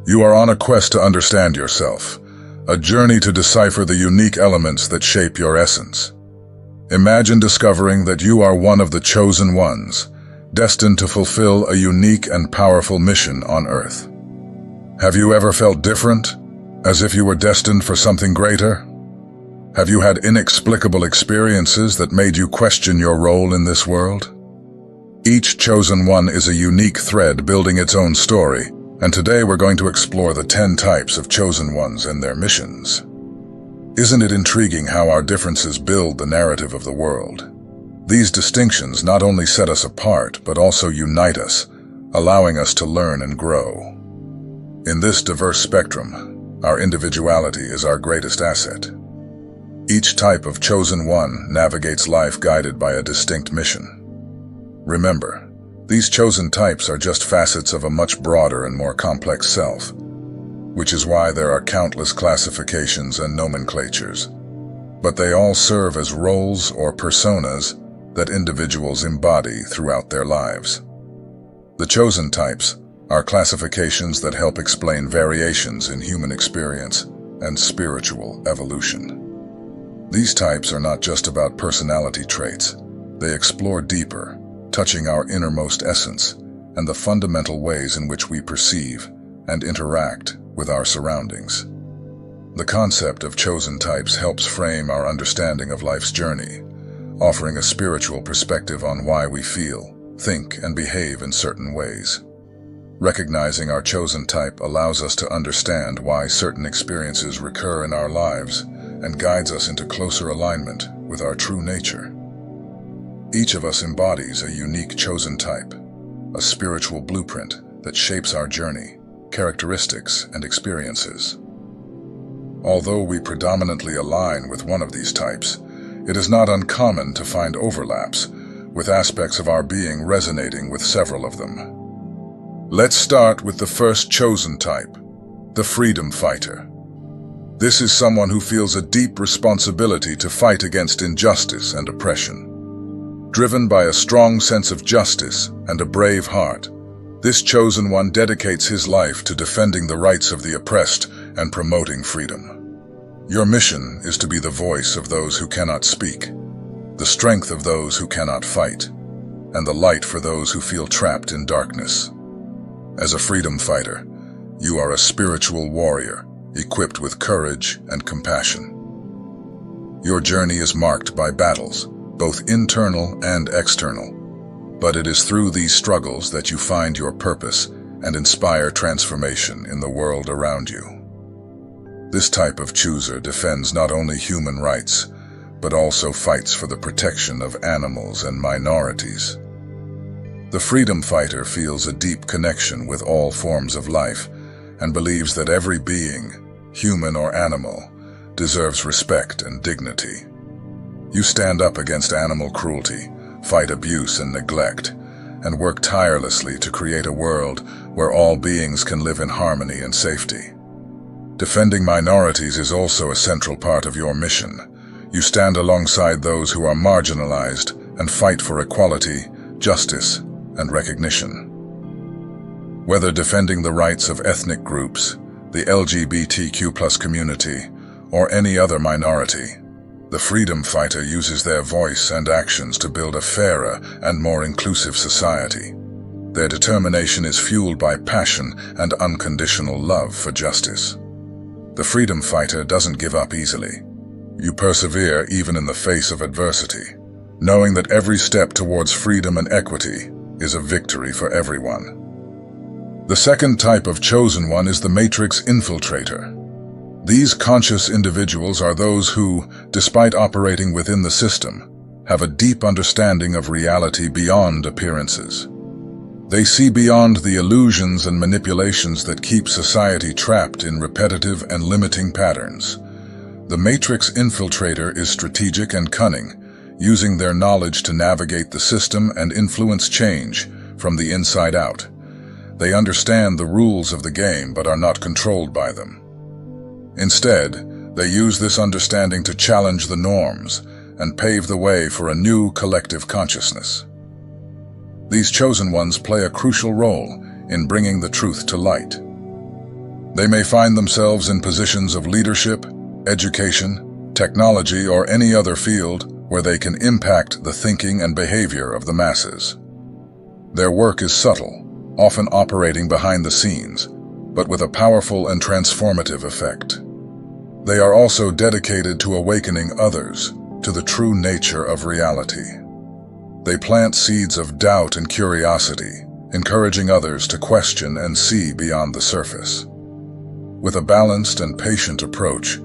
You are on a quest to understand yourself, a journey to decipher the unique elements that shape your essence. Imagine discovering that you are one of the chosen ones, destined to fulfill a unique and powerful mission on Earth. Have you ever felt different, as if you were destined for something greater? Have you had inexplicable experiences that made you question your role in this world? Each chosen one is a unique thread building its own story, and today we're going to explore the 10 types of chosen ones and their missions. Isn't it intriguing how our differences build the narrative of the world? These distinctions not only set us apart, but also unite us, allowing us to learn and grow. In this diverse spectrum, our individuality is our greatest asset. Each type of chosen one navigates life guided by a distinct mission. Remember, these chosen types are just facets of a much broader and more complex self, which is why there are countless classifications and nomenclatures. But they all serve as roles or personas that individuals embody throughout their lives. The chosen types are classifications that help explain variations in human experience and spiritual evolution. These types are not just about personality traits. They explore deeper, touching our innermost essence and the fundamental ways in which we perceive and interact with our surroundings. The concept of chosen types helps frame our understanding of life's journey, offering a spiritual perspective on why we feel, think, and behave in certain ways. Recognizing our chosen type allows us to understand why certain experiences recur in our lives and guides us into closer alignment with our true nature. Each of us embodies a unique chosen type, a spiritual blueprint that shapes our journey, characteristics, and experiences. Although we predominantly align with one of these types, it is not uncommon to find overlaps, with aspects of our being resonating with several of them. Let's start with the first chosen type, the freedom fighter. This is someone who feels a deep responsibility to fight against injustice and oppression. Driven by a strong sense of justice and a brave heart, this chosen one dedicates his life to defending the rights of the oppressed and promoting freedom. Your mission is to be the voice of those who cannot speak, the strength of those who cannot fight, and the light for those who feel trapped in darkness. As a freedom fighter, you are a spiritual warrior, equipped with courage and compassion. Your journey is marked by battles, both internal and external, but it is through these struggles that you find your purpose and inspire transformation in the world around you. This type of chooser defends not only human rights, but also fights for the protection of animals and minorities. The freedom fighter feels a deep connection with all forms of life and believes that every being, human or animal, deserves respect and dignity. You stand up against animal cruelty, fight abuse and neglect, and work tirelessly to create a world where all beings can live in harmony and safety. Defending minorities is also a central part of your mission. You stand alongside those who are marginalized and fight for equality, justice, and recognition. Whether defending the rights of ethnic groups, the LGBTQ+ community, or any other minority, the freedom fighter uses their voice and actions to build a fairer and more inclusive society. Their determination is fueled by passion and unconditional love for justice. The freedom fighter doesn't give up easily. You persevere even in the face of adversity, knowing that every step towards freedom and equity is a victory for everyone. The second type of chosen one is the matrix infiltrator. These conscious individuals are those who, despite operating within the system, have a deep understanding of reality beyond appearances. They see beyond the illusions and manipulations that keep society trapped in repetitive and limiting patterns. The matrix infiltrator is strategic and cunning, using their knowledge to navigate the system and influence change from the inside out. They understand the rules of the game but are not controlled by them. Instead, they use this understanding to challenge the norms and pave the way for a new collective consciousness. These chosen ones play a crucial role in bringing the truth to light. They may find themselves in positions of leadership, education, technology, or any other field where they can impact the thinking and behavior of the masses. Their work is subtle, often operating behind the scenes, but with a powerful and transformative effect. They are also dedicated to awakening others to the true nature of reality. They plant seeds of doubt and curiosity, encouraging others to question and see beyond the surface. With a balanced and patient approach,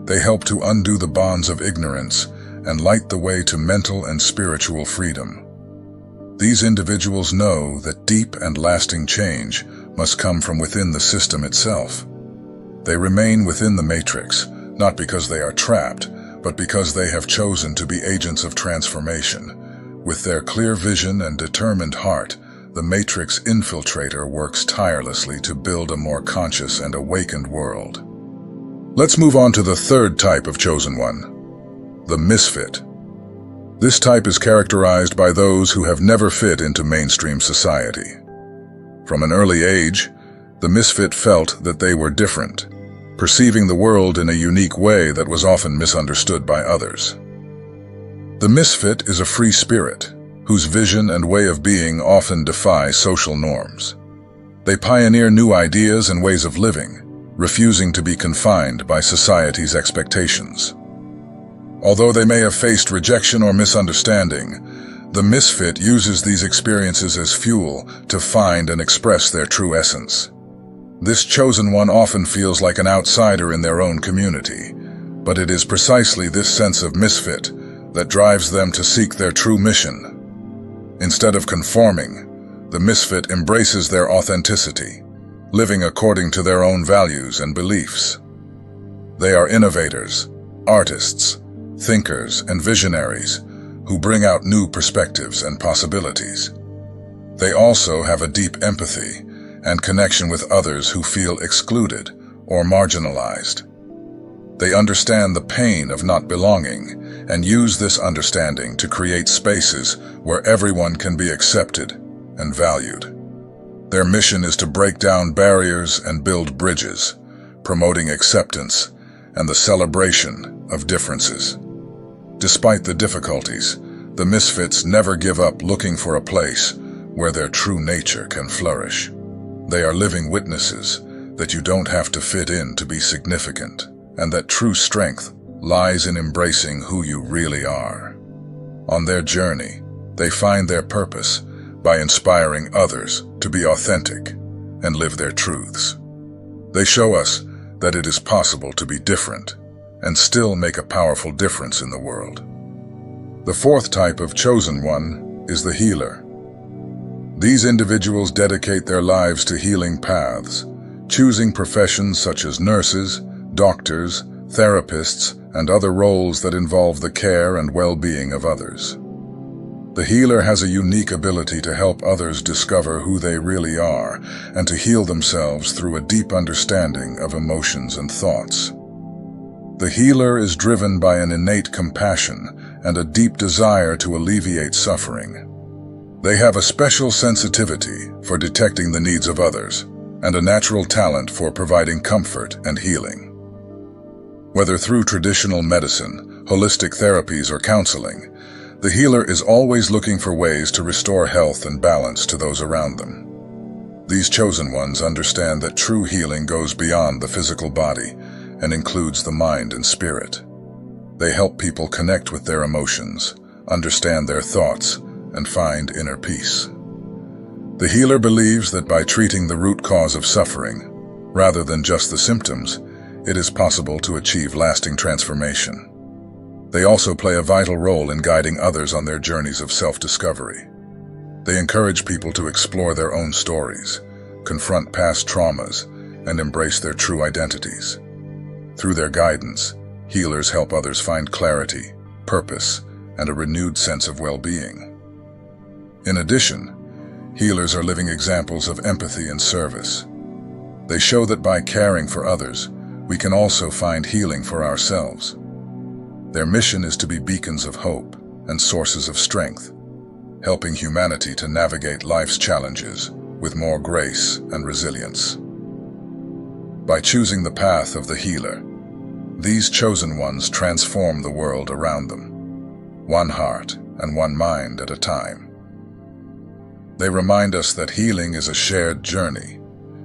they help to undo the bonds of ignorance and light the way to mental and spiritual freedom. These individuals know that deep and lasting change must come from within the system itself. They remain within the matrix, not because they are trapped, but because they have chosen to be agents of transformation. With their clear vision and determined heart, the matrix infiltrator works tirelessly to build a more conscious and awakened world. Let's move on to the third type of chosen one, the misfit. This type is characterized by those who have never fit into mainstream society. From an early age, the misfit felt that they were different, perceiving the world in a unique way that was often misunderstood by others. The misfit is a free spirit, whose vision and way of being often defy social norms. They pioneer new ideas and ways of living, refusing to be confined by society's expectations. Although they may have faced rejection or misunderstanding, the misfit uses these experiences as fuel to find and express their true essence. This chosen one often feels like an outsider in their own community, but it is precisely this sense of misfit that drives them to seek their true mission. Instead of conforming, the misfit embraces their authenticity, living according to their own values and beliefs. They are innovators, artists, thinkers, and visionaries who bring out new perspectives and possibilities. They also have a deep empathy and connection with others who feel excluded or marginalized. They understand the pain of not belonging and use this understanding to create spaces where everyone can be accepted and valued. Their mission is to break down barriers and build bridges, promoting acceptance and the celebration of differences. Despite the difficulties, the misfits never give up looking for a place where their true nature can flourish. They are living witnesses that you don't have to fit in to be significant, and that true strength lies in embracing who you really are. On their journey, they find their purpose by inspiring others to be authentic and live their truths. They show us that it is possible to be different and still make a powerful difference in the world. The fourth type of chosen one is the healer. These individuals dedicate their lives to healing paths, choosing professions such as nurses, doctors, therapists, and other roles that involve the care and well-being of others. The healer has a unique ability to help others discover who they really are and to heal themselves through a deep understanding of emotions and thoughts. The healer is driven by an innate compassion and a deep desire to alleviate suffering. They have a special sensitivity for detecting the needs of others and a natural talent for providing comfort and healing. Whether through traditional medicine, holistic therapies, or counseling, the healer is always looking for ways to restore health and balance to those around them. These chosen ones understand that true healing goes beyond the physical body and includes the mind and spirit. They help people connect with their emotions, understand their thoughts, and find inner peace. The healer believes that by treating the root cause of suffering, rather than just the symptoms, it is possible to achieve lasting transformation. They also play a vital role in guiding others on their journeys of self-discovery. They encourage people to explore their own stories, confront past traumas, and embrace their true identities. Through their guidance, healers help others find clarity, purpose, and a renewed sense of well-being. In addition, healers are living examples of empathy and service. They show that by caring for others, we can also find healing for ourselves. Their mission is to be beacons of hope and sources of strength, helping humanity to navigate life's challenges with more grace and resilience. by choosing the path of the healer. These chosen ones transform the world around them, one heart and one mind at a time. They remind us that healing is a shared journey,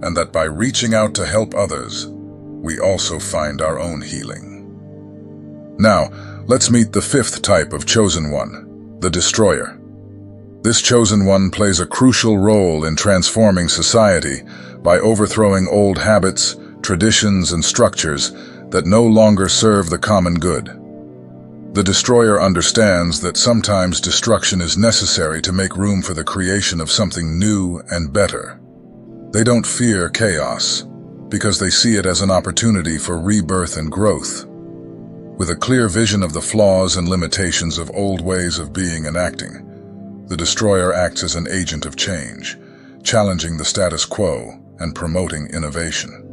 and that by reaching out to help others, we also find our own healing. Now, let's meet the fifth type of chosen one, the destroyer. This chosen one plays a crucial role in transforming society by overthrowing old habits, traditions, and structures that no longer serve the common good. The destroyer understands that sometimes destruction is necessary to make room for the creation of something new and better. They don't fear chaos, because they see it as an opportunity for rebirth and growth. With a clear vision of the flaws and limitations of old ways of being and acting, the destroyer acts as an agent of change, challenging the status quo and promoting innovation.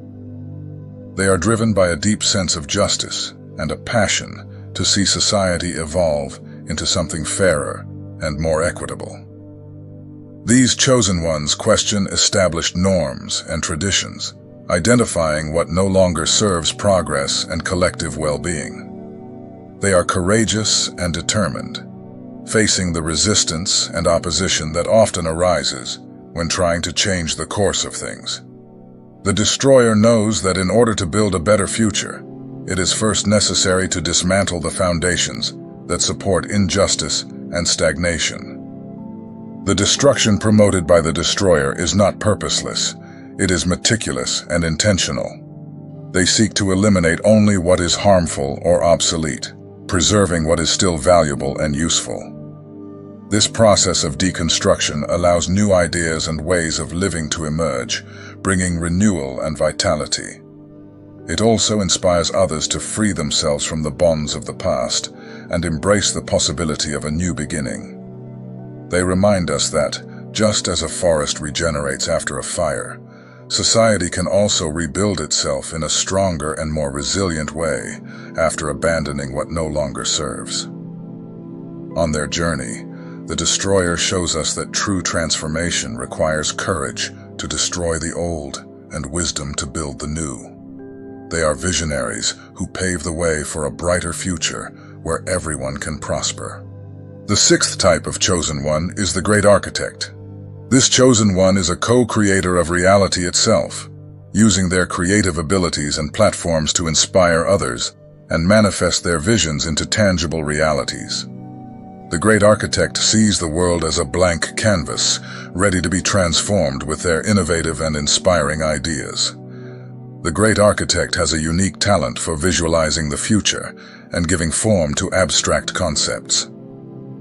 They are driven by a deep sense of justice and a passion to see society evolve into something fairer and more equitable. These chosen ones question established norms and traditions, identifying what no longer serves progress and collective well-being. They are courageous and determined, facing the resistance and opposition that often arises when trying to change the course of things. The destroyer knows that in order to build a better future, it is first necessary to dismantle the foundations that support injustice and stagnation. The destruction promoted by the destroyer is not purposeless, it is meticulous and intentional. They seek to eliminate only what is harmful or obsolete, preserving what is still valuable and useful. This process of deconstruction allows new ideas and ways of living to emerge, bringing renewal and vitality. It also inspires others to free themselves from the bonds of the past and embrace the possibility of a new beginning. They remind us that, just as a forest regenerates after a fire, society can also rebuild itself in a stronger and more resilient way after abandoning what no longer serves. On their journey, the destroyer shows us that true transformation requires courage to destroy the old and wisdom to build the new. They are visionaries who pave the way for a brighter future where everyone can prosper. The sixth type of chosen one is the great architect. This chosen one is a co-creator of reality itself, using their creative abilities and platforms to inspire others and manifest their visions into tangible realities. The great architect sees the world as a blank canvas, ready to be transformed with their innovative and inspiring ideas. The great architect has a unique talent for visualizing the future and giving form to abstract concepts.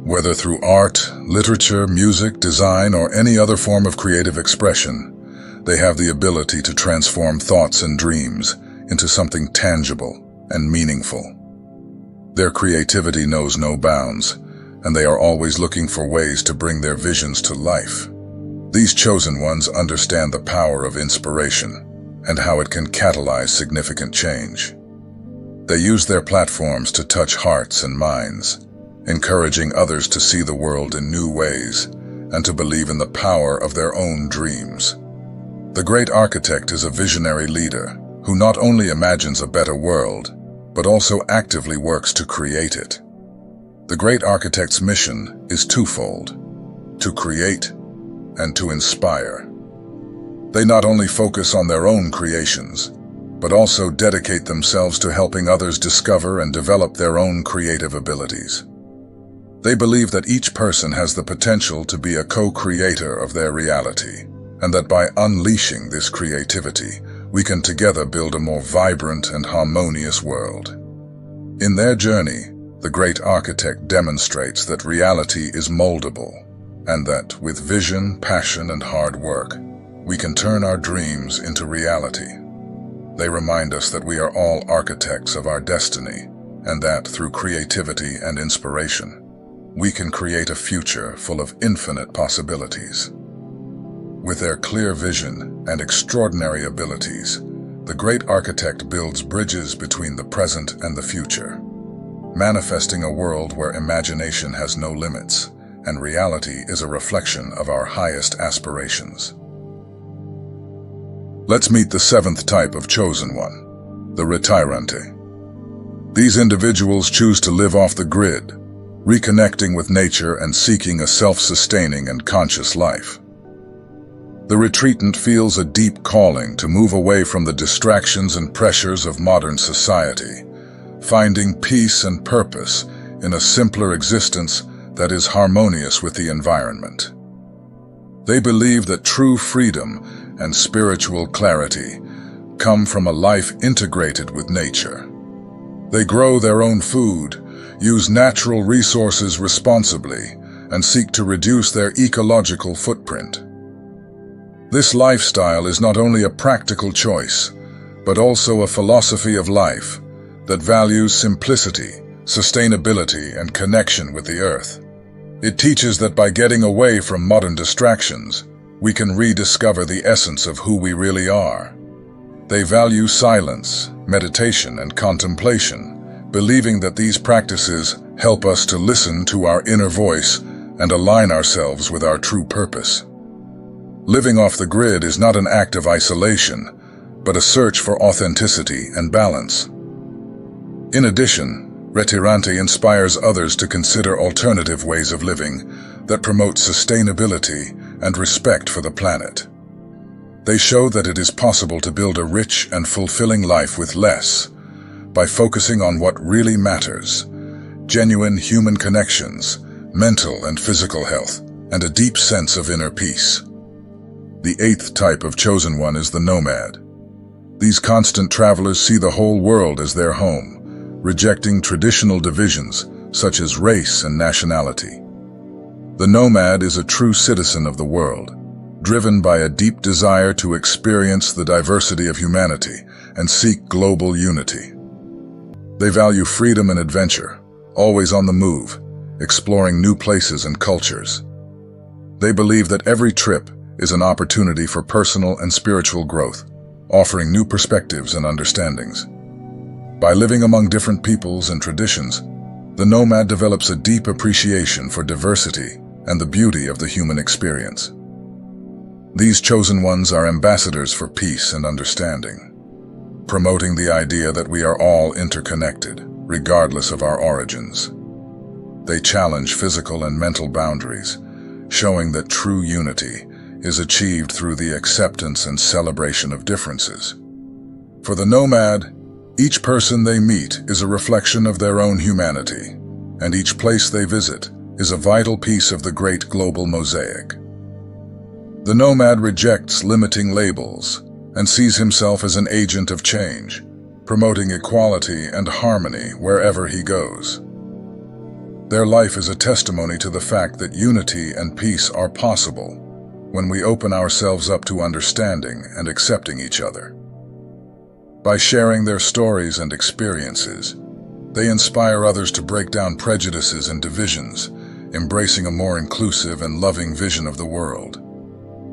Whether through art, literature, music, design, or any other form of creative expression, they have the ability to transform thoughts and dreams into something tangible and meaningful. Their creativity knows no bounds, and they are always looking for ways to bring their visions to life. These chosen ones understand the power of inspiration and how it can catalyze significant change. They use their platforms to touch hearts and minds, encouraging others to see the world in new ways and to believe in the power of their own dreams. The great architect is a visionary leader who not only imagines a better world, but also actively works to create it. The great architect's mission is twofold: to create and to inspire. They not only focus on their own creations, but also dedicate themselves to helping others discover and develop their own creative abilities. They believe that each person has the potential to be a co-creator of their reality, and that by unleashing this creativity, we can together build a more vibrant and harmonious world. In their journey, the great architect demonstrates that reality is moldable, and that with vision, passion, and hard work, we can turn our dreams into reality. They remind us that we are all architects of our destiny, and that through creativity and inspiration, we can create a future full of infinite possibilities. With their clear vision and extraordinary abilities, the great architect builds bridges between the present and the future, manifesting a world where imagination has no limits and reality is a reflection of our highest aspirations. Let's meet the seventh type of chosen one, the retreatant. These individuals choose to live off the grid, reconnecting with nature and seeking a self-sustaining and conscious life. The retreatant feels a deep calling to move away from the distractions and pressures of modern society, finding peace and purpose in a simpler existence that is harmonious with the environment. They believe that true freedom and spiritual clarity come from a life integrated with nature. They grow their own food, use natural resources responsibly, and seek to reduce their ecological footprint. This lifestyle is not only a practical choice, but also a philosophy of life that values simplicity, sustainability, and connection with the earth. It teaches that by getting away from modern distractions, we can rediscover the essence of who we really are. They value silence, meditation, and contemplation, believing that these practices help us to listen to our inner voice and align ourselves with our true purpose. Living off the grid is not an act of isolation, but a search for authenticity and balance. In addition, retreatant inspires others to consider alternative ways of living that promote sustainability and respect for the planet. They show that it is possible to build a rich and fulfilling life with less, by focusing on what really matters: genuine human connections, mental and physical health, and a deep sense of inner peace. The eighth type of chosen one is the nomad. These constant travelers see the whole world as their home, rejecting traditional divisions such as race and nationality. The nomad is a true citizen of the world, driven by a deep desire to experience the diversity of humanity and seek global unity. They value freedom and adventure, always on the move, exploring new places and cultures. They believe that every trip is an opportunity for personal and spiritual growth, offering new perspectives and understandings. By living among different peoples and traditions, the nomad develops a deep appreciation for diversity and the beauty of the human experience. These chosen ones are ambassadors for peace and understanding, promoting the idea that we are all interconnected, regardless of our origins. They challenge physical and mental boundaries, showing that true unity is achieved through the acceptance and celebration of differences. For the nomad, each person they meet is a reflection of their own humanity, and each place they visit is a vital piece of the great global mosaic. The nomad rejects limiting labels and sees himself as an agent of change, promoting equality and harmony wherever he goes. Their life is a testimony to the fact that unity and peace are possible when we open ourselves up to understanding and accepting each other. By sharing their stories and experiences, they inspire others to break down prejudices and divisions, embracing a more inclusive and loving vision of the world.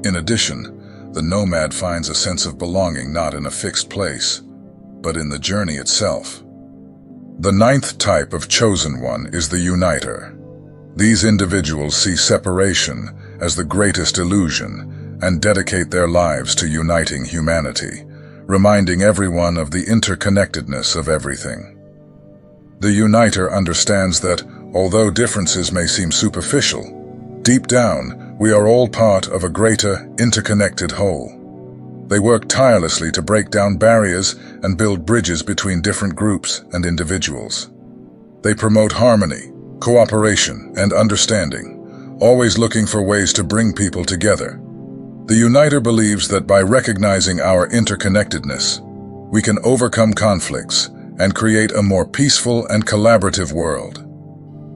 In addition, the nomad finds a sense of belonging not in a fixed place, but in the journey itself. The ninth type of chosen one is the uniter. These individuals see separation as the greatest illusion and dedicate their lives to uniting humanity, reminding everyone of the interconnectedness of everything. The uniter understands that, although differences may seem superficial, deep down, we are all part of a greater, interconnected whole. They work tirelessly to break down barriers and build bridges between different groups and individuals. They promote harmony, cooperation, and understanding, always looking for ways to bring people together. The uniter believes that by recognizing our interconnectedness, we can overcome conflicts and create a more peaceful and collaborative world.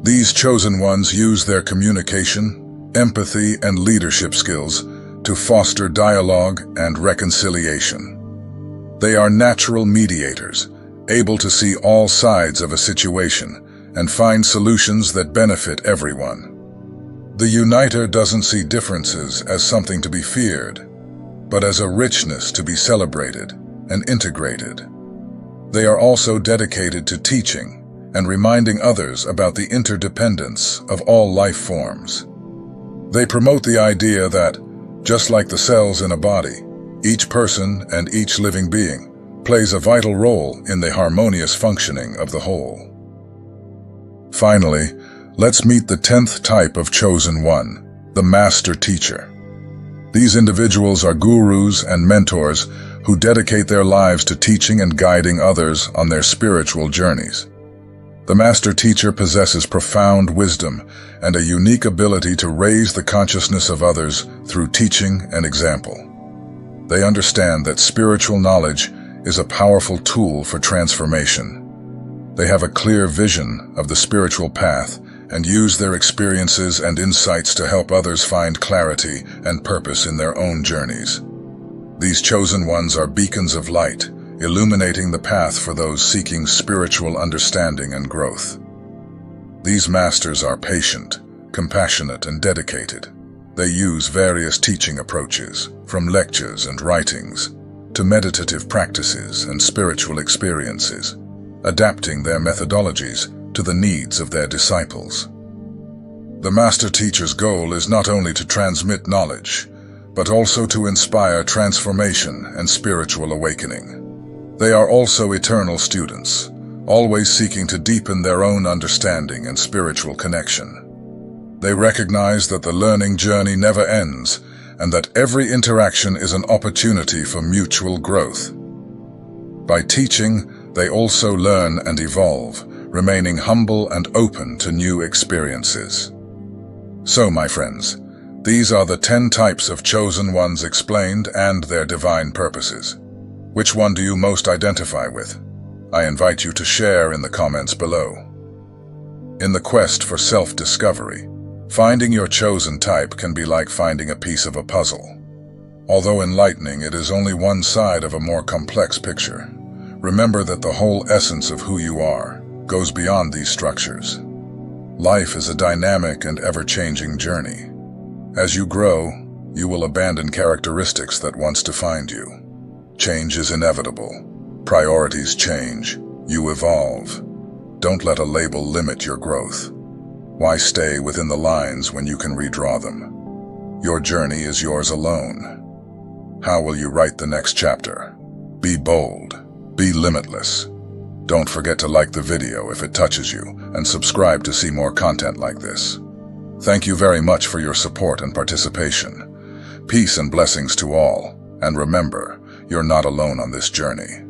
These chosen ones use their communication, empathy, and leadership skills to foster dialogue and reconciliation. They are natural mediators, able to see all sides of a situation and find solutions that benefit everyone. The uniter doesn't see differences as something to be feared, but as a richness to be celebrated and integrated. They are also dedicated to teaching and reminding others about the interdependence of all life forms. They promote the idea that, just like the cells in a body, Each person and each living being plays a vital role in the harmonious functioning of the whole. Finally, let's meet the 10th type of chosen one, the master teacher. These individuals are gurus and mentors who dedicate their lives to teaching and guiding others on their spiritual journeys. The master teacher possesses profound wisdom and a unique ability to raise the consciousness of others through teaching and example. They understand that spiritual knowledge is a powerful tool for transformation. They have a clear vision of the spiritual path and use their experiences and insights to help others find clarity and purpose in their own journeys. These chosen ones are beacons of light, illuminating the path for those seeking spiritual understanding and growth. These masters are patient, compassionate, and dedicated. They use various teaching approaches, from lectures and writings to meditative practices and spiritual experiences, adapting their methodologies to the needs of their disciples. The master teacher's goal is not only to transmit knowledge, but also to inspire transformation and spiritual awakening. They are also eternal students, always seeking to deepen their own understanding and spiritual connection. They recognize that the learning journey never ends, and that every interaction is an opportunity for mutual growth. By teaching, they also learn and evolve, remaining humble and open to new experiences. So, my friends, these are the 10 types of chosen ones explained and their divine purposes. Which one do you most identify with? I invite you to share in the comments below. In the quest for self-discovery, finding your chosen type can be like finding a piece of a puzzle. Although enlightening, it is only one side of a more complex picture. Remember that the whole essence of who you are goes beyond these structures. Life is a dynamic and ever-changing journey. As you grow, you will abandon characteristics that once defined you. Change is inevitable. Priorities change. You evolve. Don't let a label limit your growth. Why stay within the lines when you can redraw them? Your journey is yours alone. How will you write the next chapter? Be bold. Be limitless. Don't forget to like the video if it touches you and subscribe to see more content like this. Thank you very much for your support and participation. Peace and blessings to all, and remember, you're not alone on this journey.